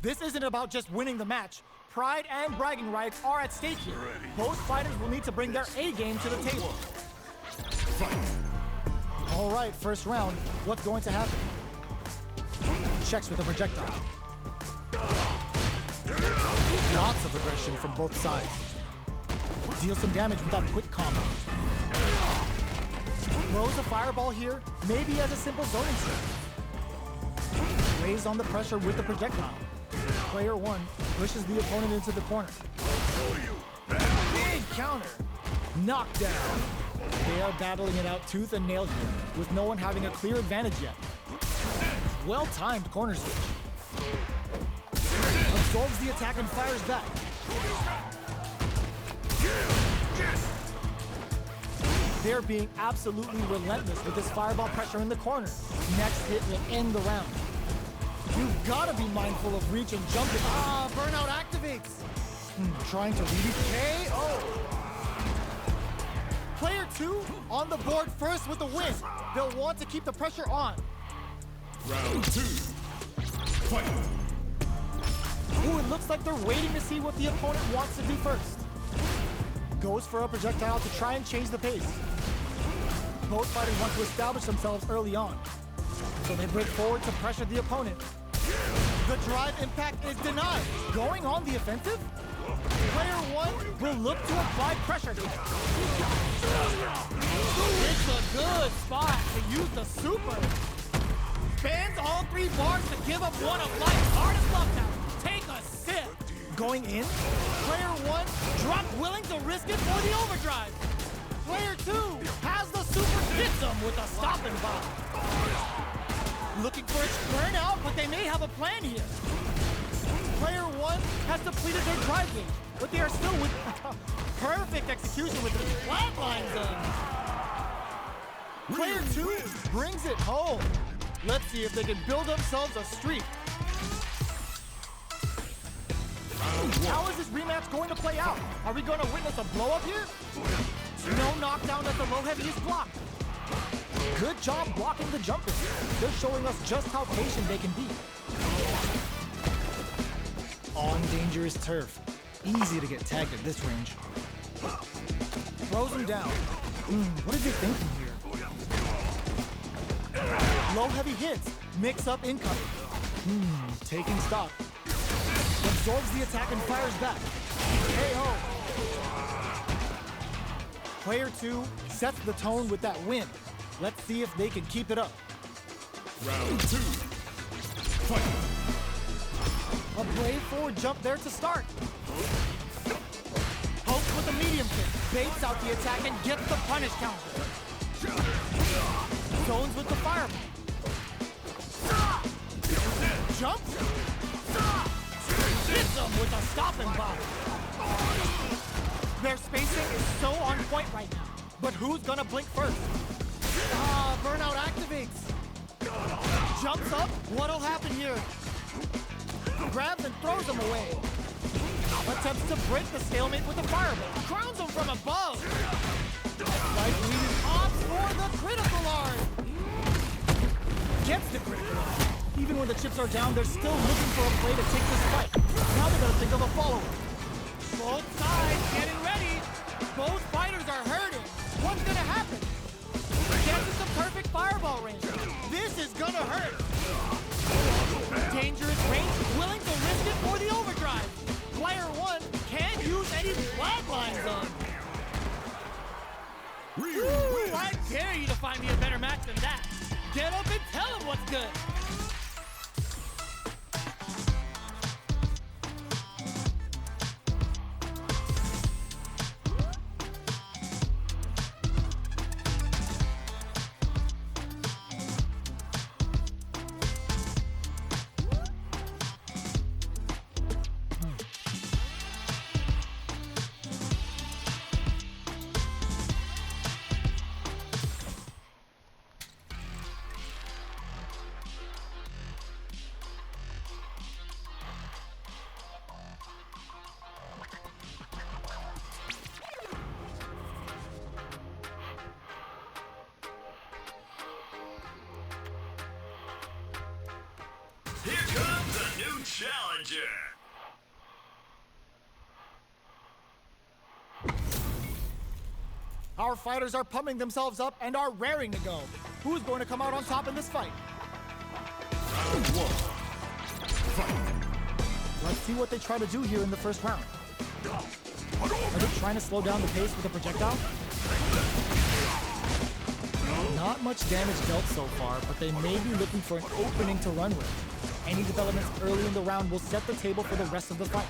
This isn't about just winning the match. Pride and bragging rights are at stake here. Both fighters will need to bring their A game to the table. All right, first round. What's going to happen? Checks with a projectile. Lots of aggression from both sides. Deals some damage with that quick combo. Throws a fireball here, maybe as a simple zoning strike. Lays on the pressure with the projectile. Player one pushes the opponent into the corner. Big counter. Knockdown. They are battling it out tooth and nail here, with no one having a clear advantage yet. Well-timed corner switch. Absorbs the attack and fires back. They're being absolutely relentless with this fireball pressure in the corner. Next hit will end the round. You've got to be mindful of reach and jumping. Burnout activates. Trying to read KO. Player two on the board first with the win. They'll want to keep the pressure on. Round two. Fight. Ooh, it looks like they're waiting to see what the opponent wants to do first. Goes for a projectile to try and change the pace. Both fighters want to establish themselves early on, so they break forward to pressure the opponent. The drive impact is denied. Going on the offensive? Player one will look to apply pressure here. It's a good spot to use the super. Spans all three bars to give up one of life's hardest love taps. Take a sip. Going in, player one dropped willing to risk it for the overdrive. Player two has the super hits him with a stop and bomb. Looking for its burnout, but they may have a plan here. Player one has depleted their drive gauge, but they are still with perfect execution with the flatlines zone. Player two brings it home. Let's see if they can build themselves a streak. How is this rematch going to play out? Are we going to witness a blow-up here? No knockdown as the low heavy is blocked. Good job blocking the jumper. They're showing us just how patient they can be. On dangerous turf. Easy to get tagged at this range. Throws him down. What is he thinking here? Low heavy hits. Mix up incoming. Taking stock. Absorbs the attack and fires back. KO. Player two sets the tone with that win. Let's see if they can keep it up. Round two. Fight. A brave forward jump there to start. Hopes with a medium kick. Baits out the attack and gets the punish counter. Zones with the fireball. Jumps. Hits him with a stop and bomb. Their spacing is so on point right now. But who's gonna blink first? Burnout activates. Jumps up. What'll happen here? Grabs and throws him away. Attempts to break the stalemate with a fireball. Crowns him from above. Life lead opts for the critical art. Gets the critical art. Even when the chips are down, they're still looking for a play to take this fight. Now they're gonna think of a follow-up. Both sides getting ready. Both fighters are hurting. What's gonna happen? Gets the perfect fireball range. This is gonna hurt. Dangerous range, willing to risk it for the overdrive. Player one can't use any flatlines on. Ooh, I dare you to find me a better match than that. Get up and tell him what's good. challenger. Our fighters are pumping themselves up and are raring to go. Who's going to come out on top in this fight? Round 1. Fight. Let's see what they try to do here in the first round. Are they trying to slow down the pace with a projectile? Not much damage dealt so far, but they may be looking for an opening to run with. Any developments early in the round will set the table for the rest of the fight.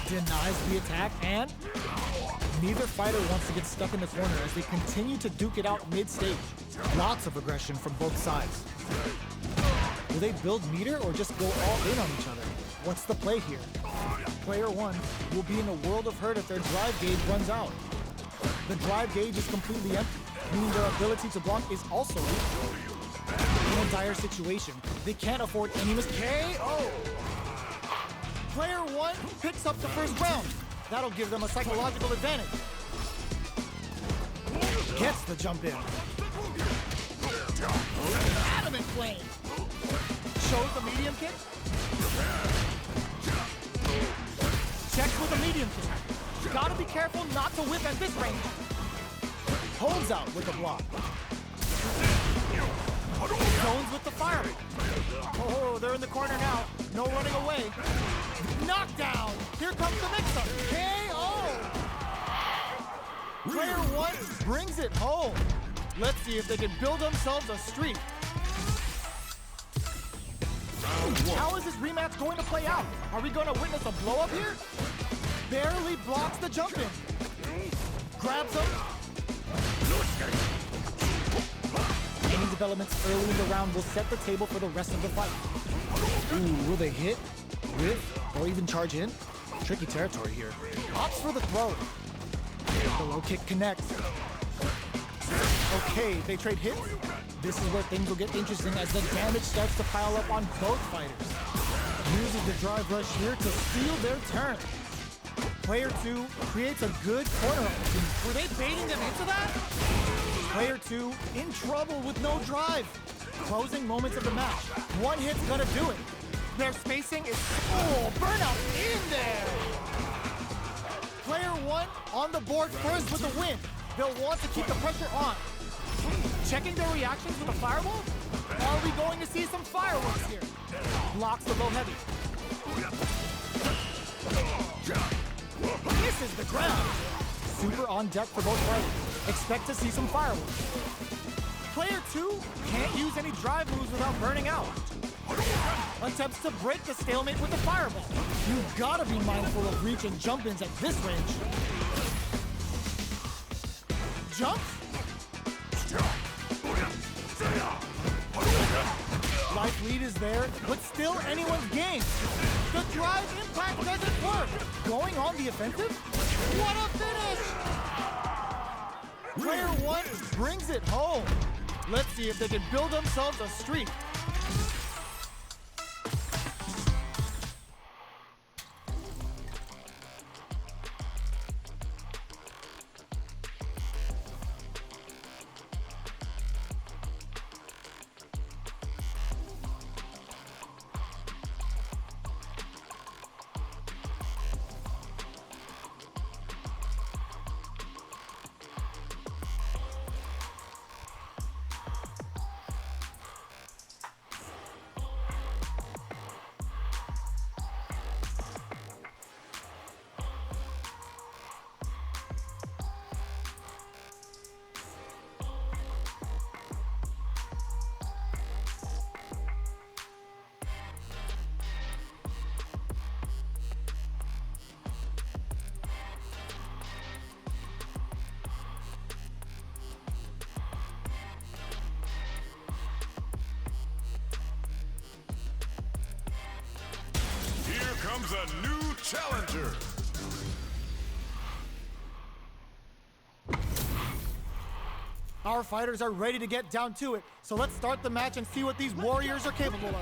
Denies the attack, and neither fighter wants to get stuck in the corner as they continue to duke it out mid-stage. Lots of aggression from both sides. Will they build meter or just go all in on each other? What's the play here? Player 1 will be in a world of hurt if their drive gauge runs out. The drive gauge is completely empty, meaning their ability to block is also weak. In a dire situation, they can't afford any mistake. KO! Player 1 picks up the first round. That'll give them a psychological advantage. Gets the jump in. Adamant flame. Shows the medium kick. Checks with a medium kick. Gotta be careful not to whip at this range. Holds out with the block. Zones with the fire. Oh, they're in the corner now. No running away. Knockdown. Here comes the mix-up. KO. Player 1 brings it home. Let's see if they can build themselves a streak. How is this rematch going to play out? Are we going to witness a blow-up here? Barely blocks the jump in. Grabs him. Any developments early in the round will set the table for the rest of the fight. Ooh, will they hit, whiff, or even charge in? Tricky territory here. Opts for the throw. The low kick connects. Okay, they trade hits. This is where things will get interesting as the damage starts to pile up on both fighters. Uses the drive rush here to steal their turn. Player 2 creates a good corner opportunity. Were they baiting them into that? Player 2 in trouble with no drive. Closing moments of the match. One hit's gonna do it. Their spacing is burnout in there. Player 1 on the board first with the win. They'll want to keep the pressure on. Checking their reactions with a fireball? Are we going to see some fireworks here? Blocks the low heavy. This is the ground. Super on deck for both fighters. Expect to see some fireworks. Player 2 can't use any drive moves without burning out. Attempts to break the stalemate with the fireball. You gotta be mindful of reach and jump-ins at this range. Jump. Life lead is there, but still anyone's game. The drive impact doesn't work. Going on the offensive? What a finish! Player 1 brings it home. Let's see if they can build themselves a streak. Comes a new challenger. Our fighters are ready to get down to it, so let's start the match and see what these warriors are capable of.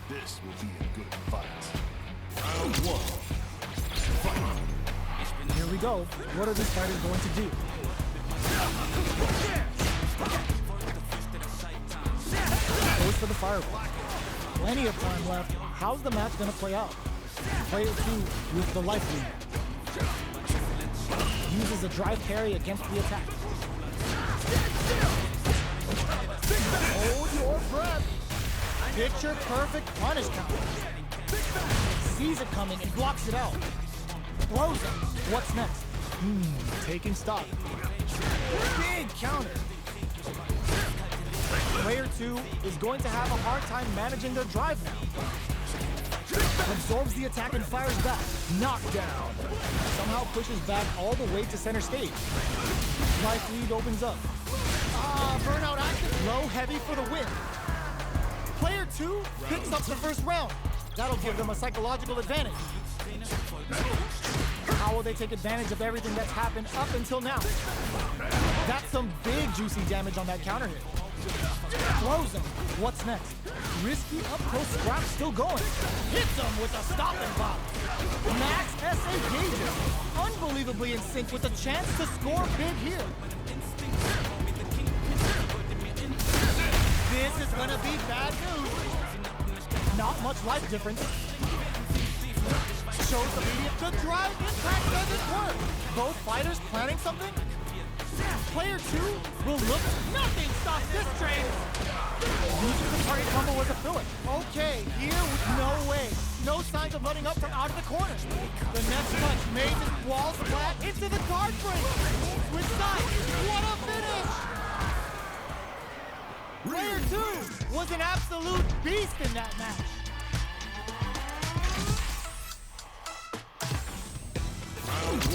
This will be a good fight. Round 1. Fight. Here we go. What are these fighters going to do? Goes for the fireball. Plenty of time left. How's the match gonna play out? Player 2 with the life lead. Uses a drive parry against the attack. Hold your breath. Picture perfect punish counter. Sees it coming and blocks it out. Throws it. What's next? Taking stock. Big counter. Player 2 is going to have a hard time managing their drive now. Absorbs the attack and fires back. Knockdown. Somehow pushes back all the way to center stage. Life lead opens up. Burnout active. Low heavy for the win. Player 2 picks up the first round. That'll give them a psychological advantage. How will they take advantage of everything that's happened up until now? That's some big juicy damage on that counter hit. Throws him. What's next? Risky up close scrap still going. Hits him with a stopping block. Max SA gauges. Unbelievably in sync with a chance to score big here. This is gonna be bad news. Not much life difference. Shows the medium. The drive impact doesn't work. Both fighters planning something? Player 2 will look. Nothing stops this train. Using the target combo was a filler. Okay, here, no way. No signs of letting up from out of the corner. The next punch made this wall flat into the guard frame. Switch sides. What a finish! Player 2 was an absolute beast in that match.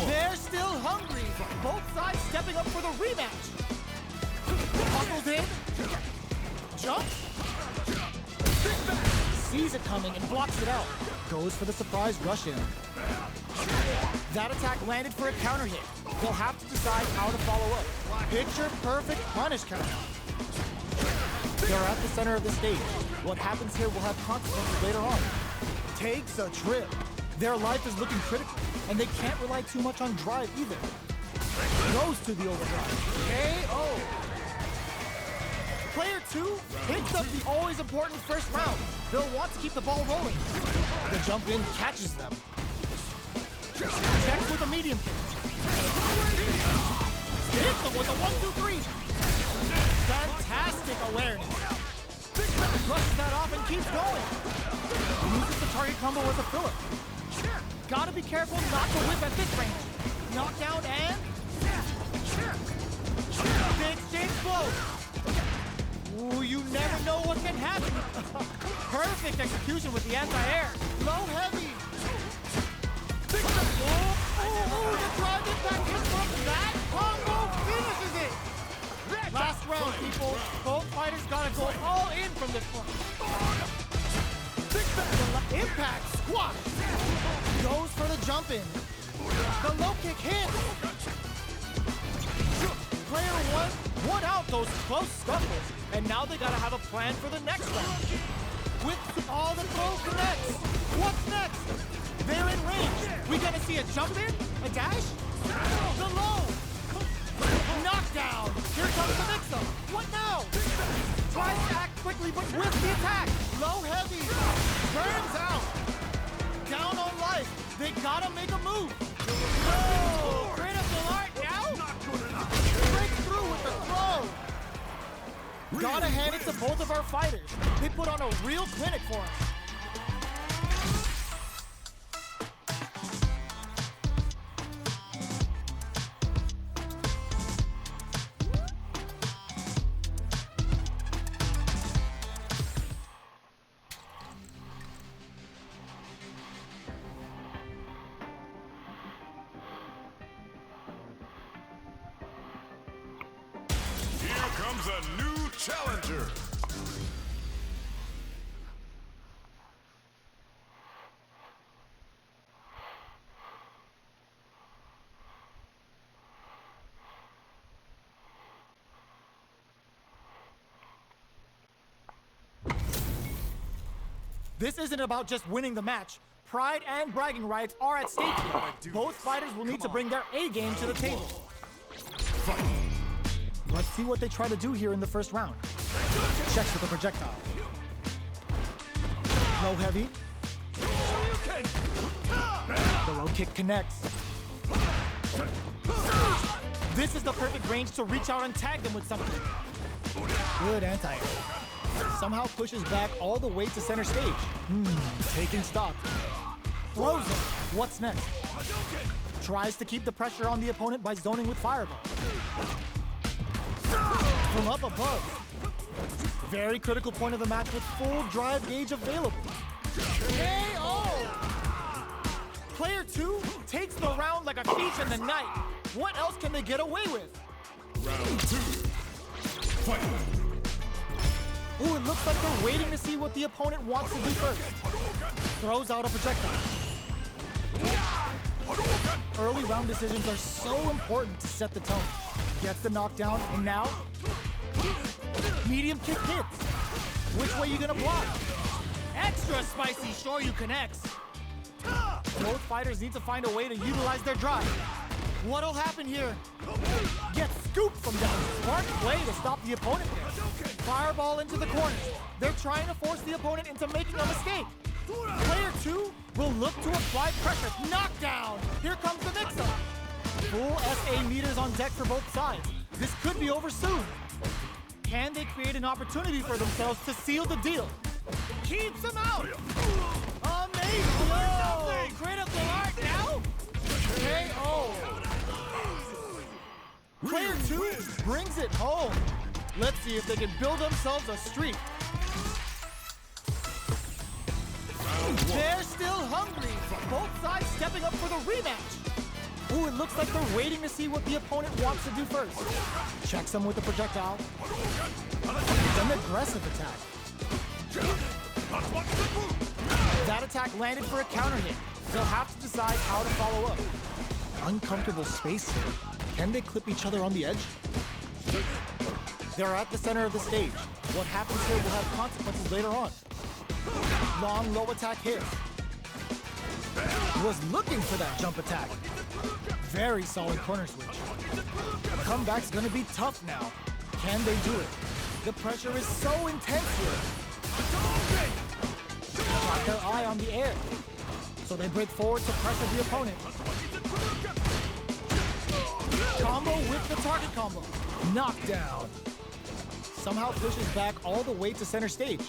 They're still hungry. Both sides stepping up for the rematch. Buckled in. Jump. Sees it coming and blocks it out. Goes for the surprise rush in. That attack landed for a counter hit. They'll have to decide how to follow up. Picture perfect punish counter. They're at the center of the stage. What happens here will have consequences later on. Takes a trip. Their life is looking critical, and they can't rely too much on drive either. Goes to the overdrive. KO. Player 2 picks up the always important first round. They'll want to keep the ball rolling. The jump in catches them. Checks with a medium kick. Hits them with a 1-2-3. Fantastic awareness. Brushes that off and keeps going. Uses the target combo as a filler. Gotta be careful not to whip at this range. Knockdown and... The exchange blows. Ooh, you never know what can happen. Perfect execution with the anti-air. Low heavy. Oh, the drive impact hits from that combo finishes it. Last round, people. Both fighters gotta go all in from this point. Impact squat. Goes for the jump in. The low kick hits. Player 1 won out those close scuffles, and now they gotta have a plan for the next round. With all the throw connects. What's next? They're in range. We gonna see a jump in? A dash? The low. Knockdown. Here comes the mix-up. What now? Tries to act quickly, but with the attack. Low heavy. Burns out. Down on life. They gotta make a move. Oh, critical art now? Not good enough. Breaks through with the throw. Gotta hand it to both of our fighters. They put on a real clinic for us. Here comes a new challenger. This isn't about just winning the match. Pride and bragging rights are at stake here. Both fighters will need to bring their A game to the table. Let's see what they try to do here in the first round. Checks with the projectile. Low heavy. The low kick connects. This is the perfect range to reach out and tag them with something. Good anti-air. Somehow pushes back all the way to center stage. Taking stock. Throws it. What's next? Tries to keep the pressure on the opponent by zoning with fireball. From up above. Very critical point of the match with full drive gauge available. KO! Player 2 takes the round like a thief in the night. What else can they get away with? Round 2. Fight. Ooh, it looks like they're waiting to see what the opponent wants to do first. Throws out a projectile. Early round decisions are so important to set the tone. Gets the knockdown, and now medium kick hits. Which way you gonna block? Extra spicy Shoryu connects. Both fighters need to find a way to utilize their drive. What'll happen here? Gets scooped from down. Smart play to stop the opponent there. Fireball into the corner. They're trying to force the opponent into making a mistake. Player 2 will look to apply pressure. Knockdown! Here comes the mix-up. Full SA meters on deck for both sides. This could be over soon. Can they create an opportunity for themselves to seal the deal? Keeps him out! Amazing! Whoa! Critical art now? KO! Player 2 brings it home. Let's see if they can build themselves a streak. They're still hungry. Both sides stepping up for the rematch. Ooh, it looks like they're waiting to see what the opponent wants to do first. Checks him with the projectile. It's an aggressive attack. That attack landed for a counter hit. They'll have to decide how to follow up. Uncomfortable space here. Can they clip each other on the edge? They're at the center of the stage. What happens here will have consequences later on. Long low attack hit. Was looking for that jump attack. Very solid corner switch. Comeback's gonna be tough now. Can they do it? The pressure is so intense here. Got their eye on the air. So they break forward to pressure the opponent. Combo with the target combo. Knockdown. Somehow pushes back all the way to center stage.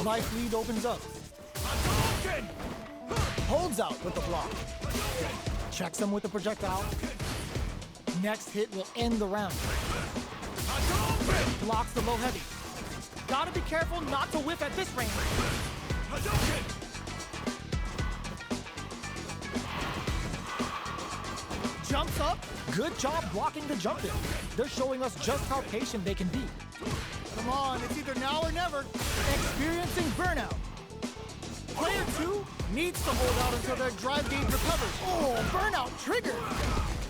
Life lead opens up. Holds out with the block. Checks him with the projectile. Next hit will end the round. Blocks the low heavy. Gotta be careful not to whiff at this range. Jumps up. Good job blocking the jump in. They're showing us just how patient they can be. Come on, it's either now or never. Experiencing burnout. Player 2 needs to hold out until their drive gauge recovers. Oh, burnout triggered.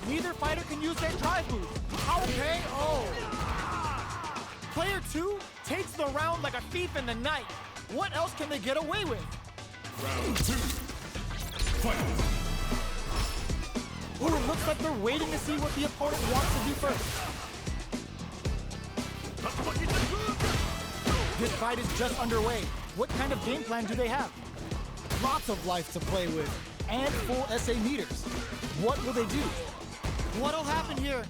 Neither fighter can use their drive move. Okay, oh. Player 2 takes the round like a thief in the night. What else can they get away with? Round 2. Fight. Ooh, it looks like they're waiting to see what the opponent wants to do first. This fight is just underway. What kind of game plan do they have? Lots of life to play with, and full SA meters. What will they do? What'll happen here?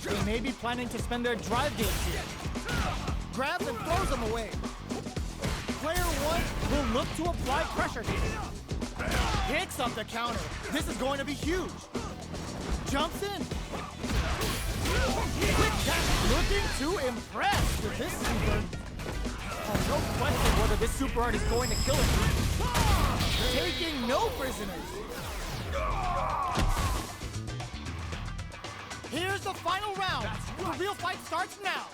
They may be planning to spend their drive gauge here. Grabs and throws them away. Player 1 will look to apply pressure here. Picks up the counter. This is going to be huge. Jumps in. Quick catch. Looking to impress with this super. No question whether this super art is going to kill him. Taking no prisoners. Here's the final round. The real fight starts now.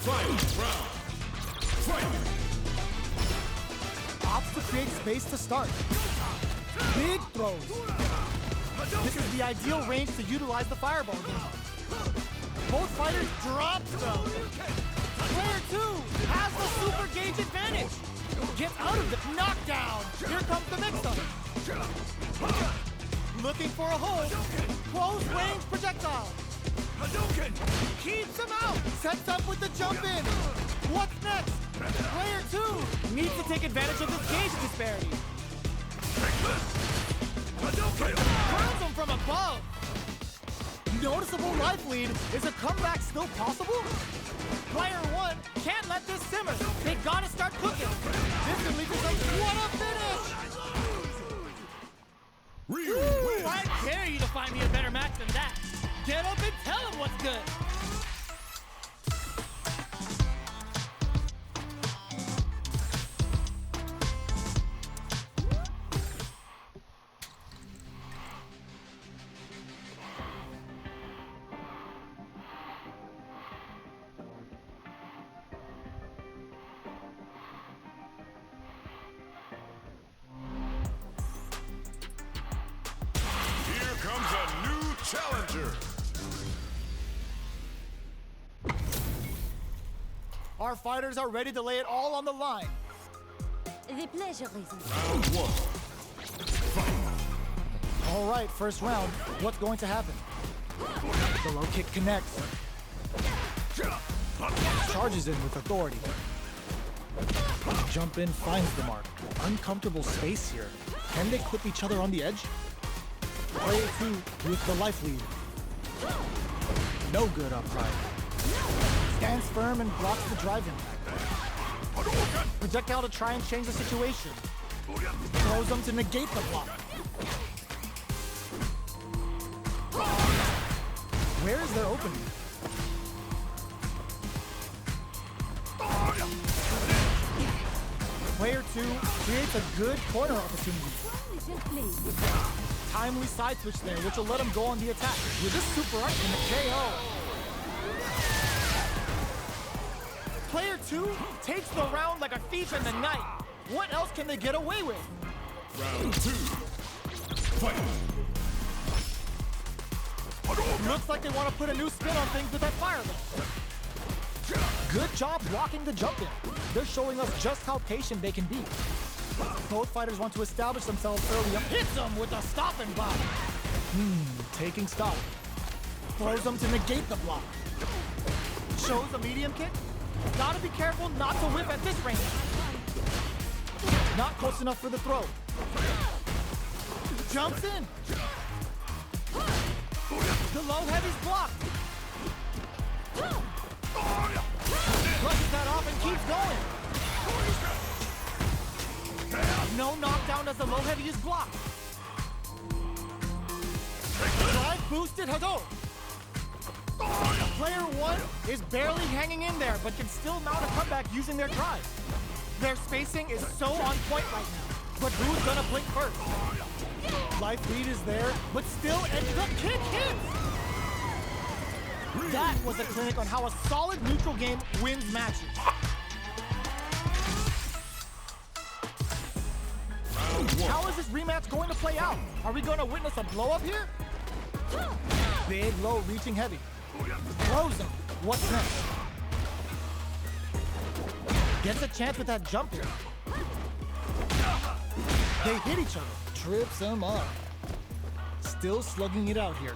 Final round. Fight. Opts to create space to start. Big throws. This is the ideal range to utilize the fireball game. Both fighters drop them. Player 2 has the super gauge advantage. Gets out of the knockdown. Here comes the mix-up. Looking for a hold. Close range projectile. Keeps him out. Sets up with the jump in. What's next? Player 2 needs to take advantage of this gauge disparity. Burns him from above. Noticeable life lead. Is a comeback still possible? Player 1 can't let this simmer. They gotta start cooking. This could lead to some. What a finish! Woo, I dare you to find me a better match than that. Get up and tell him what's good. Comes a new challenger. Our fighters are ready to lay it all on the line. The pleasure is Round 1. Fight. All right, first round. What's going to happen? The low kick connects. Charges in with authority. Jump in finds the mark. Uncomfortable space here. Can they clip each other on the edge? Player 2 with the life lead. No good upright. Stands firm and blocks the drive impact. Projectile to try and change the situation. Throws them to negate the block. Where is their opening? Player 2 creates a good corner opportunity. Timely side switch there, which will let him go on the attack. With this super art and the KO. Player 2 takes the round like a thief in the night. What else can they get away with? Round 2. Fight. Looks like they want to put a new spin on things with that fireball. Good job blocking the jump in. They're showing us just how patient they can be. Both fighters want to establish themselves early up. Hits them with a stopping block. Taking stock. Throws them to negate the block. Shows a medium kick. Gotta be careful not to whip at this range. Not close enough for the throw. Jumps in. The low heavy's blocked. Brushes that off and keeps going. No knockdown as the low heavy is blocked. Drive boosted Hadouken. Player 1 is barely hanging in there, but can still mount a comeback using their drive. Their spacing is so on point right now. But who's gonna blink first? Life lead is there, but still, and the kick hits! That was a clinic on how a solid neutral game wins matches. How is this rematch going to play out? Are we going to witness a blow-up here? Big, low, reaching heavy. Throws him. What's next? Gets a chance with that jump here. They hit each other. Trips him up. Still slugging it out here.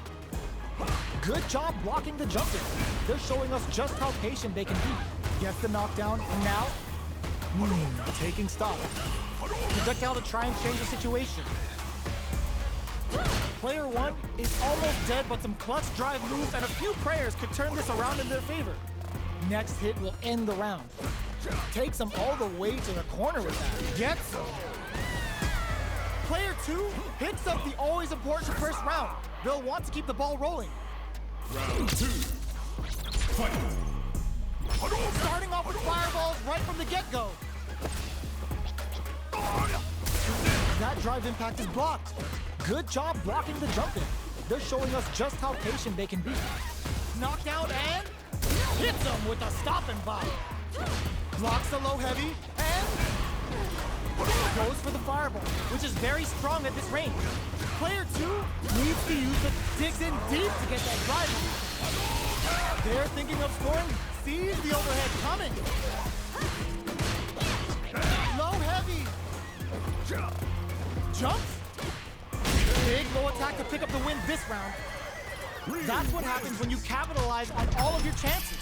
Good job blocking the jump in. They're showing us just how patient they can be. Gets the knockdown, and now, taking stock. Projectile to try and change the situation. Player 1 is almost dead, but some clutch drive moves and a few prayers could turn this around in their favor. Next hit will end the round. Takes him all the way to the corner with that. Gets him. Player 2 picks up the always important first round. They'll want to keep the ball rolling. Round 2. Fight. Starting off with fireballs right from the get-go. That drive impact is blocked. Good job blocking the jump in. They're showing us just how patient they can be. Knockdown and hits him with a stopping bomb. Blocks the low heavy and goes for the fireball, which is very strong at this range. Player 2 needs to use it, digs in deep to get that drive. They're thinking of scoring, sees the overhead coming. Low heavy. Jumps. Big low attack to pick up the win this round. That's what happens when you capitalize on all of your chances.